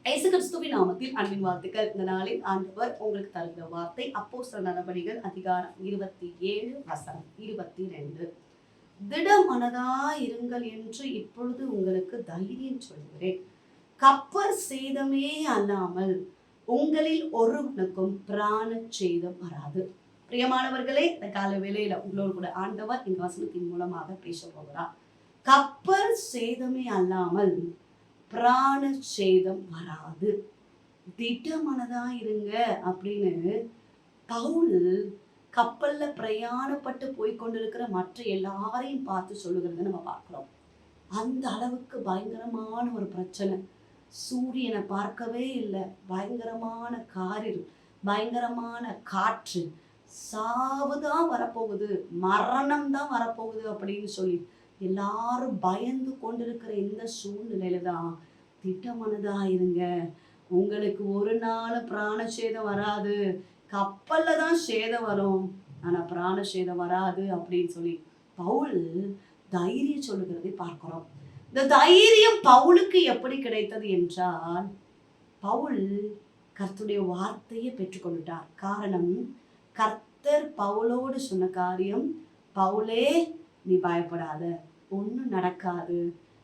இயேசு கிறிஸ்துவின் நாமத்தில் அன்பின் வாழ்த்துக்கள். இந்த நாளில் ஆண்டவர் உங்களுக்கு தருகிற வார்த்தை அப்போஸ்தலர் நடபடிகள் அதிகாரம் 27 வசனம் 22. திடமனதாயிருங்கள் என்று இப்பொழுது உங்களுக்கு தைரியம் சொல்கிறேன். கப்பர் சேதமே அல்லாமல் உங்களில் ஒருவனுக்கும் பிராண சேதம் வராது. பிரியமானவர்களே, இந்த கால வேளையில உங்களோடு கூட ஆண்டவர் இந்த வசனத்தின் மூலமாக பேச போகிறார். கப்பர் சேதமே அல்லாமல் பிராண சேதம் வராது. திடமனதா இருங்க அப்படின்னு பவுல் கப்பல்ல பிரயாணப்பட்டு போய்கொண்டிருக்கிற மற்ற எல்லாரையும் பார்த்து சொல்லுகிறத நம்ம பார்க்கிறோம். அந்த அளவுக்கு பயங்கரமான ஒரு பிரச்சனை. சூரியனை பார்க்கவே இல்லை, பயங்கரமான காரில் பயங்கரமான காற்று, சாவுதான் வரப்போகுது, மரணம் தான் வரப்போகுது அப்படின்னு சொல்லி எல்லாரும் பயந்து கொண்டிருக்கிற இந்த சூழ்நிலையில தான் திட்டமானதா இருங்க, உங்களுக்கு ஒரு நாள் பிராண சேதம் வராது, கப்பல்ல தான் சேதம் வரும், ஆனா பிராண சேதம் வராது அப்படின்னு சொல்லி பவுல் தைரியம் சொல்லுகிறதை பார்க்கிறோம். இந்த தைரியம் பவுலுக்கு எப்படி கிடைத்தது என்றால், பவுல் கர்த்தருடைய வார்த்தையை பெற்றுக்கொண்டுட்டார். காரணம், கர்த்தர் பவுலோடு சொன்ன காரியம், பவுலே நீ பயப்படாத, ஒன்றும் நடக்காது,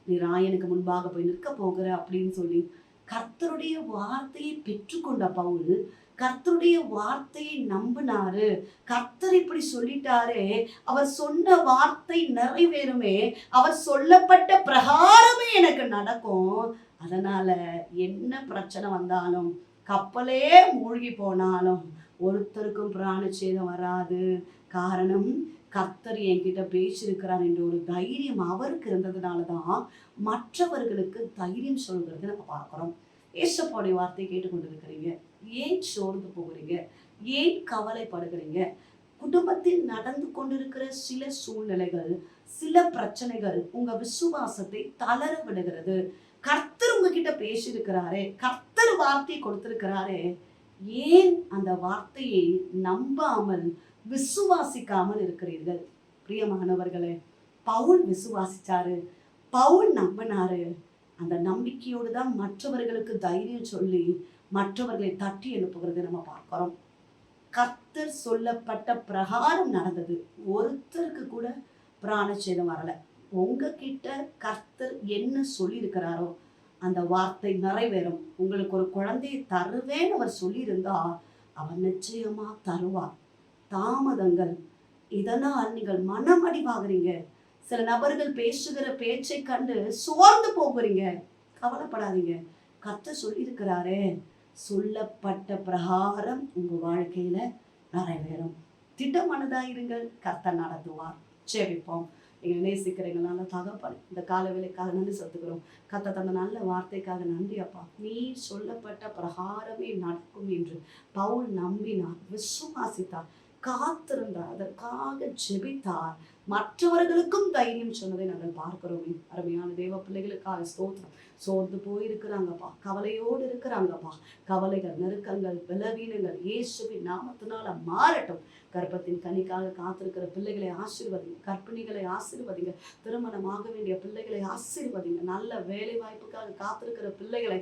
நீ ராயனுக்கு முன்பாக போய் நிற்க போகிற அப்படின்னு சொல்லி கர்த்தருடைய வார்த்தையை பெற்றுக்கொண்ட பவுல் கர்த்தருடைய வார்த்தையை நம்பினாரு. கர்த்தர் இப்படி சொல்லிட்டாரே, அவர் சொன்ன வார்த்தை நிறைவேறுமே, அவர் சொல்லப்பட்ட பிரகாரமே எனக்கு நடக்கும், அதனால என்ன பிரச்சனை வந்தாலும், கப்பலே மூழ்கி போனாலும் ஒருத்தருக்கும் பிராண சேதம் வராது. காரணம், கர்த்தர் என்கிட்ட பேசியிருக்கிறார் என்ற ஒரு தைரியம் அவருக்கு இருந்ததுனாலதான் மற்றவர்களுக்கு தைரியம் சொல்கிறது நம்ம பார்க்கிறோம். ஏசப்பாவுடைய வார்த்தை கேட்டுக்கொண்டிருக்கிறீங்க, ஏன் சோர்ந்து போகிறீங்க, ஏன் கவலைப்படுகிறீங்க? குடும்பத்தில் நடந்து கொண்டிருக்கிற சில சூழ்நிலைகள், சில பிரச்சனைகள் உங்க விசுவாசத்தை தளர விடுகிறது. கர்த்தர் உங்ககிட்ட பேசியிருக்கிறாரே, கர்த்தர் வார்த்தை கொடுத்திருக்கிறாரே, ஏன் அந்த வார்த்தையை நம்பாமல் விசுவாசிக்காமல் இருக்கிறீர்கள்? பிரியமானவர்களே, பவுல் விசுவாசிச்சாரு, பவுல் நம்பினாரு. அந்த நம்பிக்கையோடு தான் மற்றவர்களுக்கு தைரியம் சொல்லி மற்றவர்களை தட்டி எழுப்புகிறதை நம்ம பார்க்கிறோம். கர்த்தர் சொல்லப்பட்ட பிரகாரம் நடந்தது. ஒருத்தருக்கு கூட பிராணச்சேதம் வரல. உங்ககிட்ட கர்த்தர் என்ன சொல்லி இருக்கிறாரோ அந்த வார்த்தை நிறைவேறும். உங்களுக்கு ஒரு குழந்தையை தருவேன்னு அவர் சொல்லியிருந்தா அவர் நிச்சயமா தருவார். தாமதங்கள், இதனால் நீங்கள் மனம் அடிவாகிறீங்க. சில நபர்கள் பேசுகிற பேச்சை கண்டு சோர்ந்து போகிறீங்க. கவலைப்படாதீங்க, கர்த்தர் சொல்லியிருக்கிறாரே, சொல்லப்பட்ட பிரகாரம் உங்க வாழ்க்கையில நிறைவேறும். திட்டமானதாயிருங்கள், கர்த்தர் நடத்துவார். ஜெபிப்போம். எங்களை நேசிக்கிறீங்க நல்ல தகப்பன், இந்த கால வேலைக்காக நன்றி செலுத்துகிறோம். கர்த்தர் தந்த நல்ல வார்த்தைக்காக நன்றி அப்பா. நீ சொல்லப்பட்ட பிரகாரமே நடக்கும் என்று பவுல் நம்பினார், விசுவாசித்தார், காத்திருந்தார், அதற்காக ஜெபித்தார், மற்றவர்களுக்கும் தைரியம் சொன்னதை நாங்கள் பார்க்கிறோமே. அருமையான தேவ பிள்ளைகளுக்காக ஸ்தோத்திரம். சோர்ந்து போயிருக்கிறாங்கப்பா, கவலையோடு இருக்கிறாங்கப்பா. கவலைகள், நெருக்கங்கள், பலவீனங்கள் இயேசுவின் நாமத்தினால மாறட்டும். கர்ப்பத்தின் கனிக்காக காத்திருக்கிற பிள்ளைகளை ஆசீர்வதிங்க, கர்ப்பிணிகளை ஆசீர்வதிங்க, திருமணமாக வேண்டிய பிள்ளைகளை ஆசீர்வதிங்க, நல்ல வேலை வாய்ப்புக்காக காத்திருக்கிற பிள்ளைகளை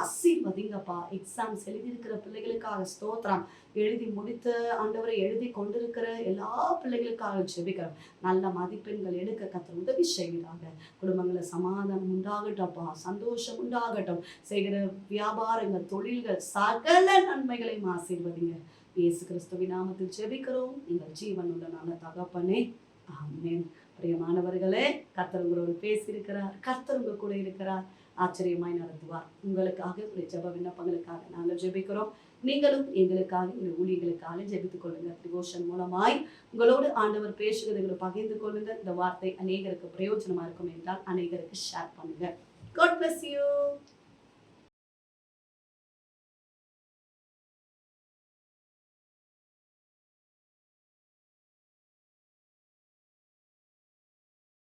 ஆசீர்வதிங்கப்பா. எக்ஸாம்ஸ் எழுதியிருக்கிற பிள்ளைகளுக்காக ஸ்தோத்திரம். எழுதி முடித்த ஆண்டவரை எழுதி கொண்டிருக்கிற எல்லா பிள்ளைகளுக்காக ஜெபிக்கிறோம். நல்ல மதிப்பெண்கள் எடுக்க கர்த்தர் உதவி செய்கிறாங்க. குடும்பங்கள சமாதானம் உண்டாகட்டப்பா, சந்தோஷம் உண்டாகட்டும். செய்கிற வியாபாரங்கள், தொழில்கள், சகல நன்மைகளையும் ஆசீர்வதிங்க. இயேசு கிறிஸ்துவின் நாமத்தில் ஜெபிக்கிறோம் எங்கள் ஜீவனுள்ள நல்ல தகப்பனே, ஆமென். பிரியமானவர்களே, கர்த்தர் உங்களோடு பேசியிருக்கிறார், கர்த்தர் உங்க கூட இருக்கிறார், ஆச்சரியமாய் நடத்துவார். உங்களுக்காக உங்களுடைய ஜெப விண்ணப்பங்களுக்காக நாங்கள் ஜெபிக்கிறோம். நீங்களும் எங்களுக்காக, எங்கள் ஊழியர்களுக்காக ஜெபித்துக் கொள்ளுங்க. டிவோஷன் மூலமாய் உங்களோடு ஆண்டவர் பேசுகிறதை பகிர்ந்து கொள்ளுங்க. இந்த வார்த்தை அநேகருக்கு பிரயோஜனமா இருக்கும் என்றால் அநேகருக்கு ஷேர் பண்ணுங்க. God bless you.